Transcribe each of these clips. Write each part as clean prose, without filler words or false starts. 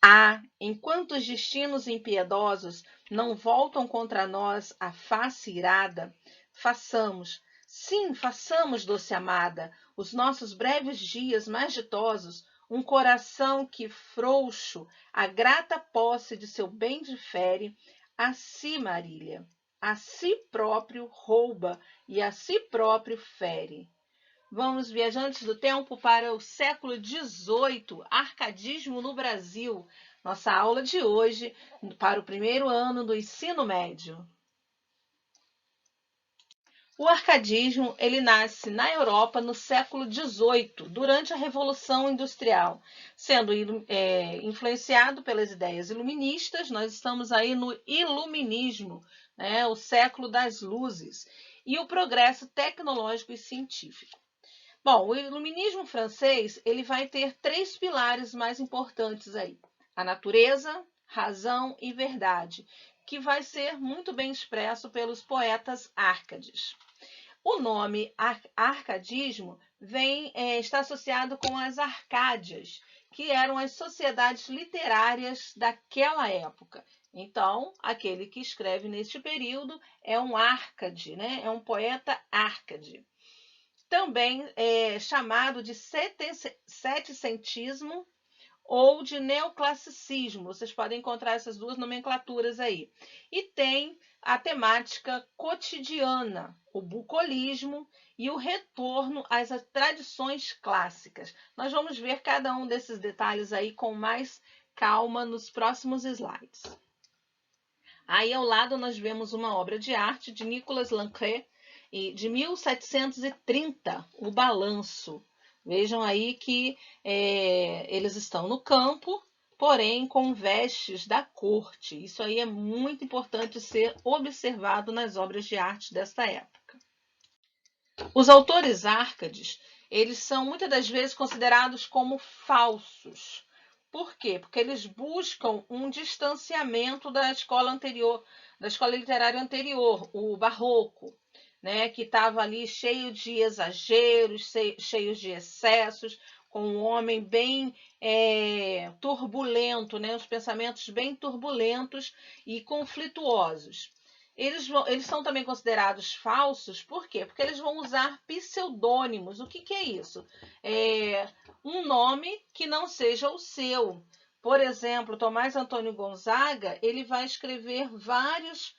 Ah, enquanto os destinos impiedosos não voltam contra nós a face irada, façamos, sim, façamos, doce amada, os nossos breves dias mais ditosos, um coração que, frouxo, a grata posse de seu bem difere, a si, Marília, a si próprio rouba e a si próprio fere. Vamos, viajantes do tempo, para o século XVIII, arcadismo no Brasil. Nossa aula de hoje para o primeiro ano do ensino médio. O arcadismo ele nasce na Europa no século XVIII, durante a Revolução Industrial, sendo influenciado pelas ideias iluministas. Nós estamos aí no iluminismo, né, o século das luzes, e o progresso tecnológico e científico. Bom, o iluminismo francês ele vai ter três pilares mais importantes aí: a natureza, razão e verdade, que vai ser muito bem expresso pelos poetas árcades. O nome arcadismo está associado com as Arcádias, que eram as sociedades literárias daquela época. Então, aquele que escreve neste período é um árcade, né? É um poeta árcade. Também é chamado de setecentismo ou de neoclassicismo. Vocês podem encontrar essas duas nomenclaturas aí. E tem a temática cotidiana, o bucolismo e o retorno às tradições clássicas. Nós vamos ver cada um desses detalhes aí com mais calma nos próximos slides. Aí ao lado nós vemos uma obra de arte de Nicolas Lancret, de 1730, O Balanço. Vejam aí que eles estão no campo, porém com vestes da corte. Isso aí é muito importante ser observado nas obras de arte desta época. Os autores árcades, eles são muitas das vezes considerados como falsos. Por quê? Porque eles buscam um distanciamento da escola anterior, da escola literária anterior, o barroco, né, que estava ali cheio de exageros, cheio de excessos, com um homem bem turbulento, né, os pensamentos bem turbulentos e conflituosos. Eles são também considerados falsos, por quê? Porque eles vão usar pseudônimos. O que é isso? Um nome que não seja o seu. Por exemplo, Tomás Antônio Gonzaga, ele vai escrever vários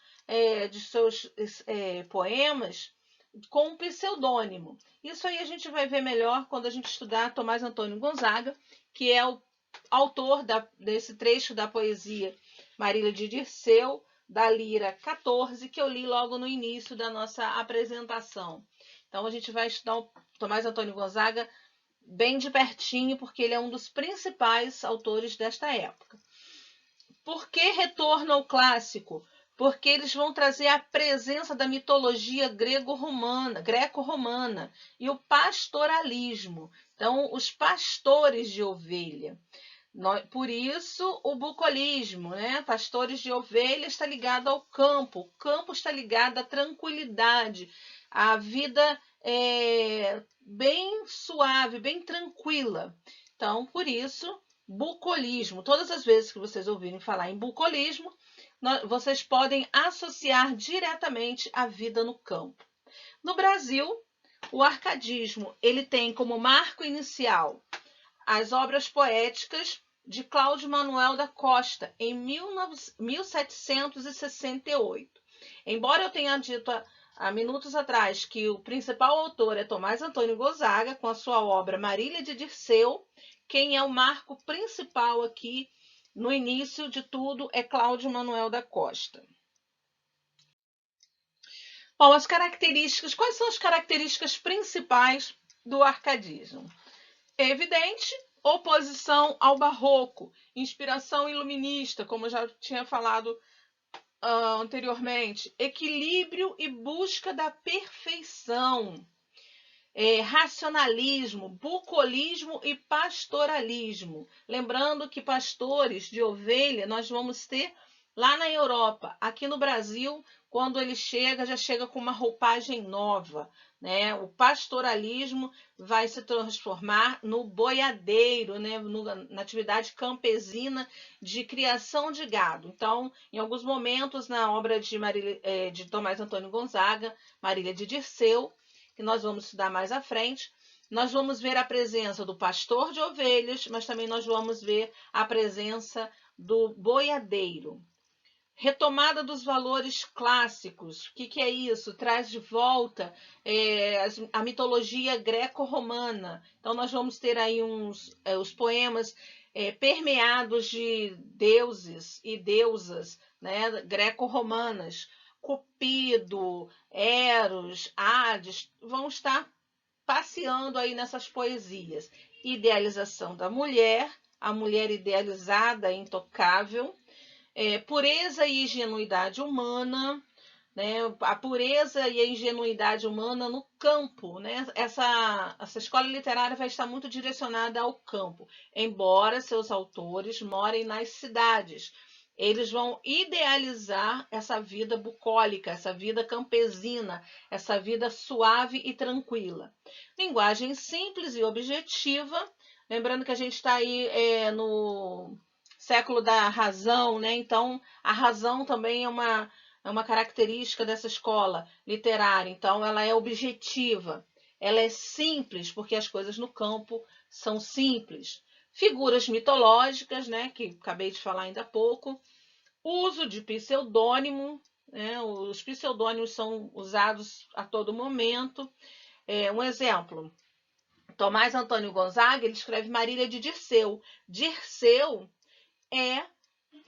de seus poemas com um pseudônimo. Isso aí a gente vai ver melhor quando a gente estudar Tomás Antônio Gonzaga, que é o autor desse trecho da poesia Marília de Dirceu, da Lira 14, que eu li logo no início da nossa apresentação. Então a gente vai estudar o Tomás Antônio Gonzaga bem de pertinho, porque ele é um dos principais autores desta época. Por que retorno ao clássico? Porque eles vão trazer a presença da mitologia greco-romana e o pastoralismo. Então, os pastores de ovelha. Por isso, o bucolismo, né? Pastores de ovelha está ligado ao campo. O campo está ligado à tranquilidade, à vida bem suave, bem tranquila. Então, por isso, bucolismo. Todas as vezes que vocês ouvirem falar em bucolismo, vocês podem associar diretamente à vida no campo. No Brasil, o arcadismo ele tem como marco inicial as obras poéticas de Cláudio Manuel da Costa, em 1768. Embora eu tenha dito há minutos atrás que o principal autor é Tomás Antônio Gonzaga, com a sua obra Marília de Dirceu, quem é o marco principal aqui, no início de tudo, é Cláudio Manuel da Costa. Bom, as características, quais são as características principais do arcadismo? É evidente, oposição ao barroco, inspiração iluminista, como eu já tinha falado anteriormente, equilíbrio e busca da perfeição, racionalismo, bucolismo e pastoralismo. Lembrando que pastores de ovelha nós vamos ter lá na Europa. Aqui no Brasil, quando ele chega, já chega com uma roupagem nova. né? O pastoralismo vai se transformar no boiadeiro, né? Na atividade campesina de criação de gado. Então, em alguns momentos, na obra de Tomás Antônio Gonzaga, Marília de Dirceu, que nós vamos estudar mais à frente, nós vamos ver a presença do pastor de ovelhas, mas também nós vamos ver a presença do boiadeiro. Retomada dos valores clássicos. O que é isso? Traz de volta a mitologia greco-romana. Então, nós vamos ter aí os poemas permeados de deuses e deusas, né, greco-romanas. Cupido, Eros, Hades, vão estar passeando aí nessas poesias. Idealização da mulher, a mulher idealizada, intocável. Pureza e ingenuidade humana, né? A pureza e a ingenuidade humana no campo, né? Essa escola literária vai estar muito direcionada ao campo, embora seus autores morem nas cidades. Eles vão idealizar essa vida bucólica, essa vida campesina, essa vida suave e tranquila. Linguagem simples e objetiva, lembrando que a gente está aí no século da razão, né? Então, a razão também é uma característica dessa escola literária. Então, ela é objetiva, ela é simples, porque as coisas no campo são simples. Figuras mitológicas, né? Que acabei de falar ainda há pouco. Uso de pseudônimo, né? Os pseudônimos são usados a todo momento. Um exemplo, Tomás Antônio Gonzaga, ele escreve Marília de Dirceu. Dirceu é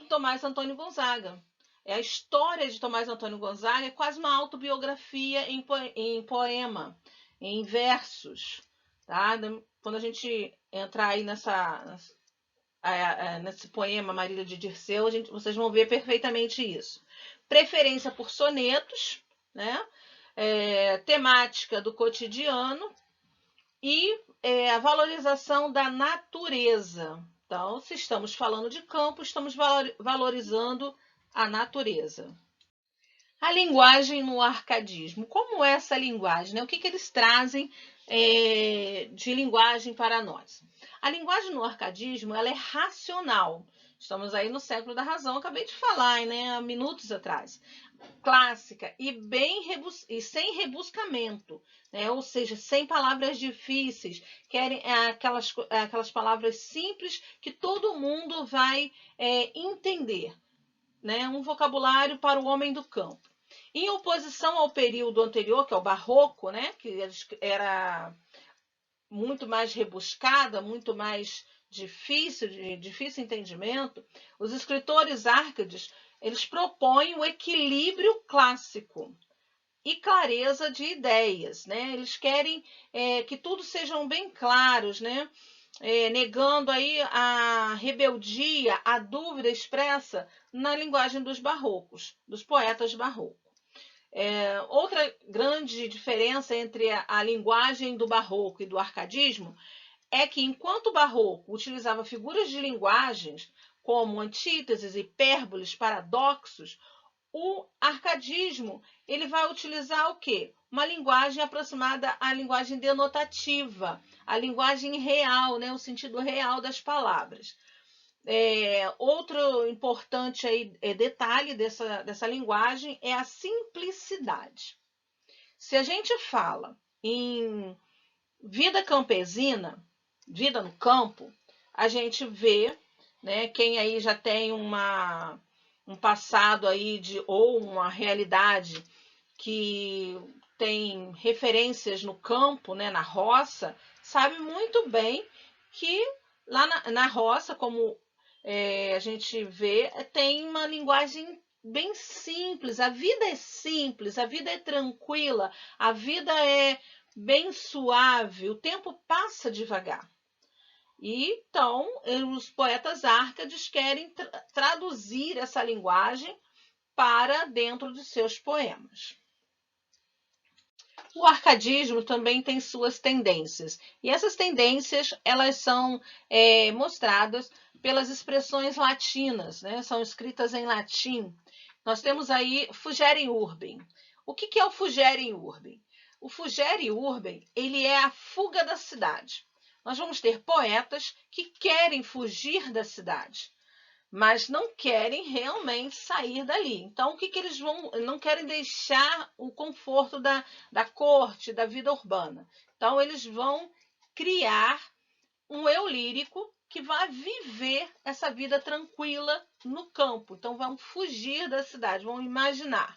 Tomás Antônio Gonzaga. A história de Tomás Antônio Gonzaga é quase uma autobiografia em poema, em versos. Tá? Quando a gente entrar aí nesse poema Marília de Dirceu, vocês vão ver perfeitamente isso. Preferência por sonetos, né? Temática do cotidiano e a valorização da natureza. Então, se estamos falando de campo, estamos valorizando a natureza. A linguagem no arcadismo. Como é essa linguagem? Né? O que eles trazem de linguagem para nós? A linguagem no arcadismo ela é racional. Estamos aí no século da razão, acabei de falar, né, há minutos atrás. Clássica e sem rebuscamento, né? Ou seja, sem palavras difíceis, querem aquelas palavras simples que todo mundo vai entender, né? Um vocabulário para o homem do campo. Em oposição ao período anterior, que é o barroco, né? Que era muito mais rebuscada, muito mais difícil, de difícil entendimento, os escritores árcades eles propõem o equilíbrio clássico e clareza de ideias, né? Eles querem que tudo sejam bem claros, né? Negando aí a rebeldia, a dúvida expressa na linguagem dos barrocos, dos poetas barrocos. Outra grande diferença entre a linguagem do barroco e do arcadismo é que, enquanto o barroco utilizava figuras de linguagens como antíteses, hipérboles, paradoxos, o arcadismo ele vai utilizar o quê? Uma linguagem aproximada à linguagem denotativa, a linguagem real, né? O sentido real das palavras. Outro importante aí, detalhe dessa linguagem é a simplicidade. Se a gente fala em vida campesina, vida no campo, a gente vê, né, quem aí já tem um passado aí ou uma realidade que tem referências no campo, né, na roça, sabe muito bem que lá na roça, como a gente vê, tem uma linguagem bem simples. A vida é simples, a vida é tranquila, a vida é bem suave, o tempo passa devagar. E então, os poetas árcades querem traduzir essa linguagem para dentro de seus poemas. O arcadismo também tem suas tendências. E essas tendências elas são mostradas pelas expressões latinas, né? São escritas em latim. Nós temos aí Fugerem Urbem. O que é o Fugerem Urbem? O Fugere Urbem, ele é a fuga da cidade. Nós vamos ter poetas que querem fugir da cidade, mas não querem realmente sair dali. Então, o que eles vão? Não querem deixar o conforto da corte, da vida urbana. Então, eles vão criar um eu lírico que vai viver essa vida tranquila no campo. Então, vão fugir da cidade, vão imaginar.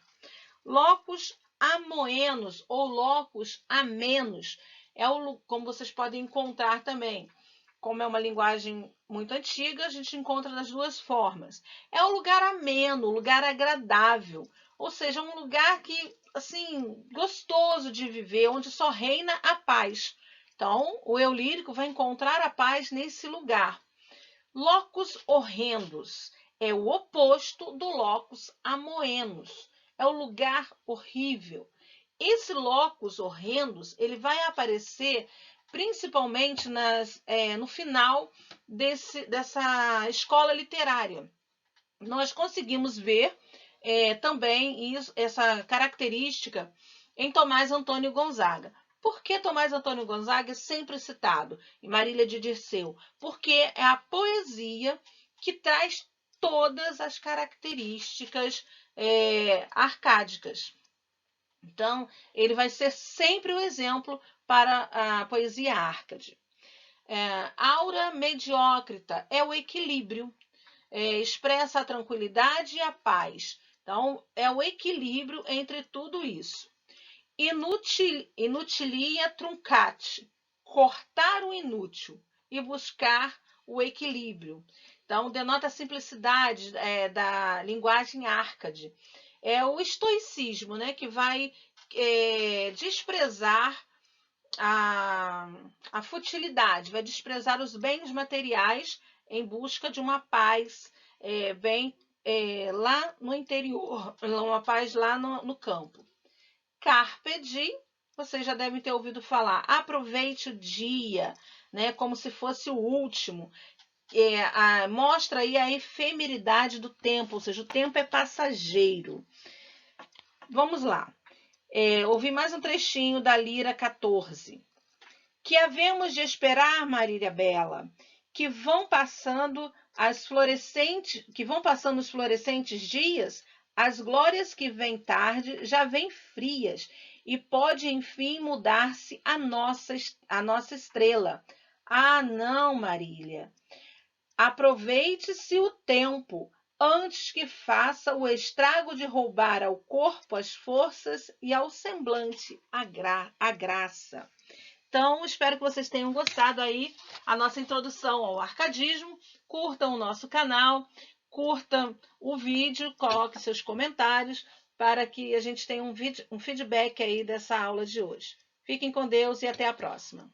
Locus amoenos ou locus amenos é como vocês podem encontrar também. Como é uma linguagem muito antiga, a gente encontra das duas formas. É um lugar ameno, um lugar agradável, ou seja, um lugar que, assim, gostoso de viver, onde só reina a paz. Então, o eu lírico vai encontrar a paz nesse lugar. Locus horrendos é o oposto do locus amoenos. É o lugar horrível. Esse locus horrendos, ele vai aparecer principalmente no final dessa escola literária. Nós conseguimos ver também essa característica em Tomás Antônio Gonzaga. Por que Tomás Antônio Gonzaga é sempre citado em Marília de Dirceu? Porque é a poesia que traz todas as características arcádicas. Então, ele vai ser sempre o exemplo para a poesia árcade. Aura mediocrita é o equilíbrio, expressa a tranquilidade e a paz. Então, é o equilíbrio entre tudo isso. Inutilia truncate, cortar o inútil e buscar o equilíbrio. Então, denota a simplicidade da linguagem árcade. É o estoicismo, né, que vai desprezar a futilidade, vai desprezar os bens materiais em busca de uma paz bem lá no interior, uma paz lá no campo. Carpe diem, vocês já devem ter ouvido falar, aproveite o dia, né, como se fosse o último. Mostra aí a efemeridade do tempo, ou seja, o tempo é passageiro. Vamos lá. Ouvi mais um trechinho da Lira 14. Que havemos de esperar, Marília Bela, que vão passando os florescentes dias, as glórias que vêm tarde já vêm frias, e pode enfim mudar-se a nossa estrela. Ah, não, Marília. Aproveite-se o tempo, antes que faça o estrago de roubar ao corpo as forças e ao semblante a graça. Então, espero que vocês tenham gostado aí a nossa introdução ao arcadismo. Curtam o nosso canal, curtam o vídeo, coloquem seus comentários para que a gente tenha um feedback aí dessa aula de hoje. Fiquem com Deus e até a próxima.